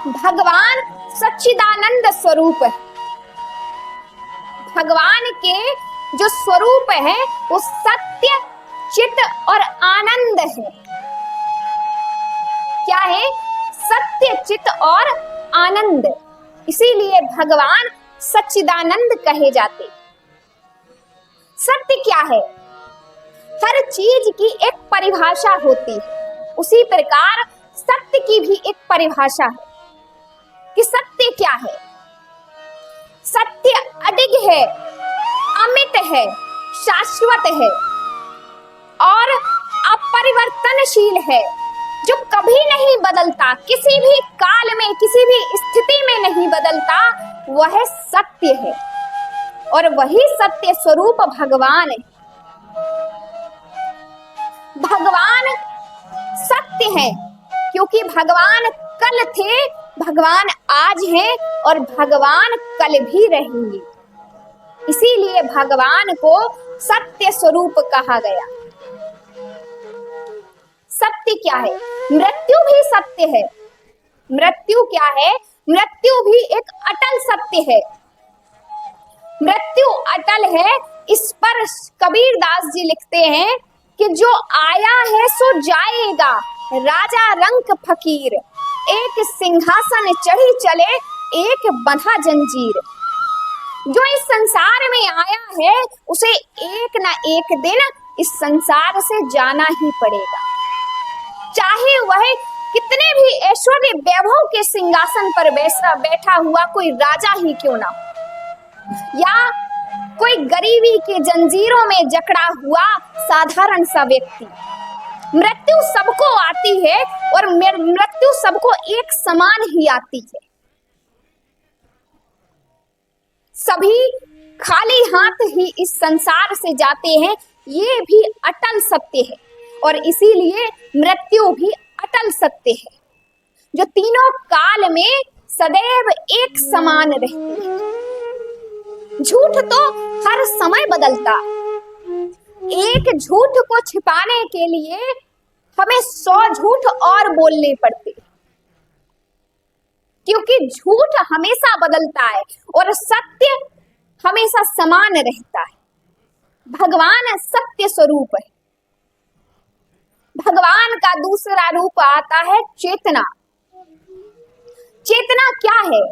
भगवान सच्चिदानंद स्वरूप है। भगवान के जो स्वरूप है वो सत्य, चित और आनंद है। क्या है? सत्य, चित और आनंद। इसीलिए भगवान सच्चिदानंद कहे जाते। सत्य क्या है? हर चीज की एक परिभाषा होती है, उसी प्रकार सत्य की भी एक परिभाषा है कि सत्य क्या है। सत्य अडिग है, अमित है, शाश्वत है और अपरिवर्तनशील है, जो कभी नहीं बदलता, किसी भी काल में, किसी भी स्थिति में नहीं बदलता, वह सत्य है। और वही सत्य स्वरूप भगवान है। भगवान सत्य है क्योंकि भगवान कल थे, भगवान आज हैं और भगवान कल भी रहेंगे। इसीलिए भगवान को सत्य स्वरूप कहा गया। सत्य क्या है? मृत्यु भी सत्य है। मृत्यु क्या है? मृत्यु भी एक अटल सत्य है। मृत्यु अटल है। इस पर कबीर दास जी लिखते हैं कि जो आया है सो जाएगा, राजा रंक फकीर, एक सिंहासन चढ़ी चले, एक बंधा जंजीर। जो इस संसार में आया है उसे एक ना एक दिन इस संसार से जाना ही पड़ेगा, चाहे वह कितने भी ऐश्वर्य वैभव के सिंहासन पर बैठा हुआ कोई राजा ही क्यों ना, या कोई गरीबी की जंजीरों में जकड़ा हुआ साधारण सा व्यक्ति। मृत्यु सबको आती है और मृत्यु सबको एक समान ही आती है। सभी खाली हाथ ही इस संसार से जाते हैं, ये भी अटल सत्य है। और इसीलिए मृत्यु भी अटल सत्य है, जो तीनों काल में सदैव एक समान रहती है। झूठ तो हर समय बदलता। एक झूठ को छिपाने के लिए हमें 100 झूठ और बोलने पड़ते, क्योंकि झूठ हमेशा बदलता है और सत्य हमेशा समान रहता है। भगवान सत्य स्वरूप है। भगवान का दूसरा रूप आता है चेतना। चेतना क्या है?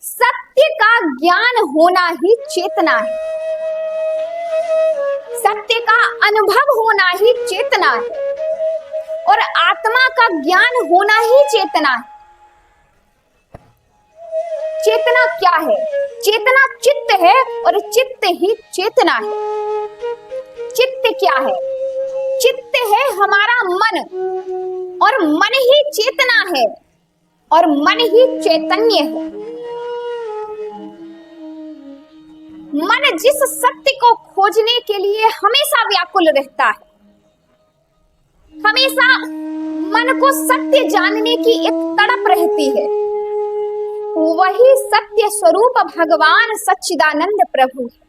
सत्य का ज्ञान होना ही चेतना है। सत्य का अनुभव होना ही चेतना है और आत्मा का ज्ञान होना ही चेतना है। चेतना क्या है? चेतना चित्त है और चित्त ही चेतना है। चित्त क्या है? चित्त है हमारा मन और मन ही चेतना है और मन ही चैतन्य है। मन जिस सत्य को खोजने के लिए हमेशा व्याकुल रहता है, हमेशा मन को सत्य जानने की एक तड़प रहती है, वही सत्य स्वरूप भगवान सच्चिदानंद प्रभु है।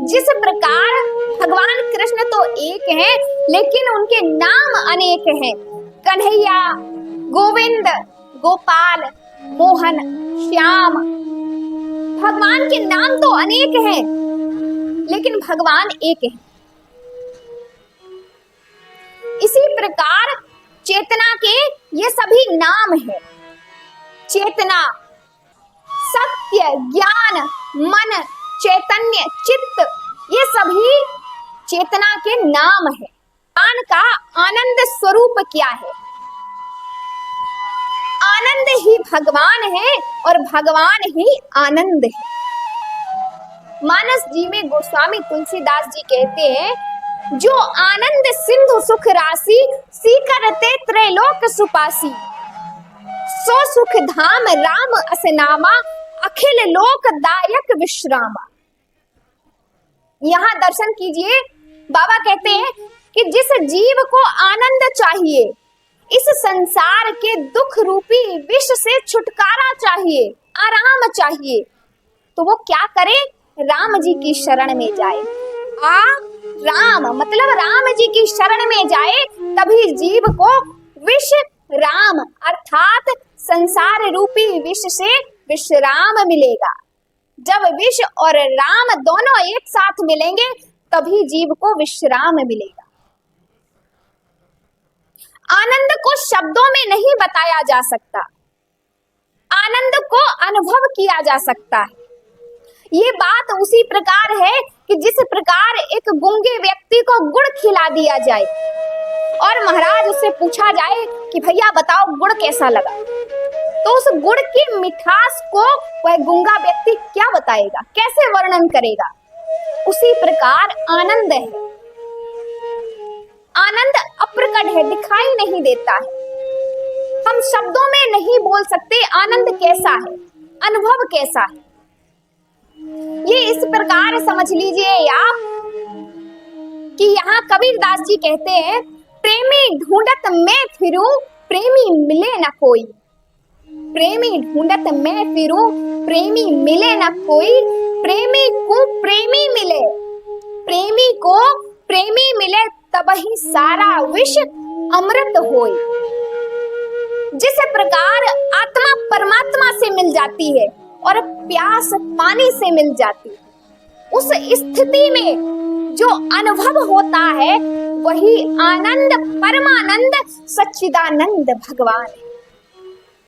जिस प्रकार भगवान कृष्ण तो एक हैं, लेकिन उनके नाम अनेक हैं। कन्हैया, गोविंद, गोपाल, मोहन, श्याम। भगवान के नाम तो अनेक हैं, लेकिन भगवान एक है। इसी प्रकार चेतना के ये सभी नाम हैं। चेतना, सत्य, ज्ञान, मन, चैतन्य, चित्त, ये सभी चेतना के नाम है। भगवान का आनंद स्वरूप क्या है? आनंद ही भगवान है और भगवान ही आनंद है। मानस जी में गोस्वामी तुलसीदास जी कहते हैं, जो आनंद सिंधु सुख राशि, सीकरते त्रैलोक सुपासी, सो सुख धाम राम असनामा, अखिल लोक दायक विश्रामा। यहाँ दर्शन कीजिए, बाबा कहते हैं कि जिस जीव को आनंद चाहिए, इस संसार के दुख रूपी विष से छुटकारा चाहिए, आराम चाहिए, तो वो क्या करे? राम जी की शरण में जाए। राम मतलब राम जी की शरण में जाए, तभी जीव को विष राम अर्थात संसार रूपी विष से विश्राम मिलेगा। जब विष और राम दोनों एक साथ मिलेंगे तभी जीव को विश्राम मिलेगा। आनंद को शब्दों में नहीं बताया जा सकता, आनंद को अनुभव किया जा सकता है। ये बात उसी प्रकार है कि जिस प्रकार एक गूंगे व्यक्ति को गुड़ खिला दिया जाए और महाराज उससे पूछा जाए कि भैया बताओ गुड़ कैसा लगा, तो उस गुड़ की मिठास को वह गूंगा व्यक्ति क्या बताएगा, कैसे वर्णन करेगा। उसी प्रकार आनंद है, आनंद अप्रकट है, दिखाई नहीं देता है। हम शब्दों में नहीं बोल सकते आनंद कैसा है, अनुभव कैसा है। ये इस प्रकार समझ लीजिए आप कि यहाँ कबीरदास जी कहते हैं, प्रेमी ढूंढत मैं फिरूं प्रेमी मिले न कोई, प्रेमी ढूंढत मैं फिरूं प्रेमी मिले न कोई, प्रेमी को प्रेमी मिले, प्रेमी को प्रेमी मिले तब ही सारा विष अमृत होए। जिस प्रकार आत्मा परमात्मा से मिल जाती है और प्यास पानी से मिल जाती है, उस स्थिति में जो अनुभव होता है वही आनंद, परमानंद, सच्चिदानंद भगवान है।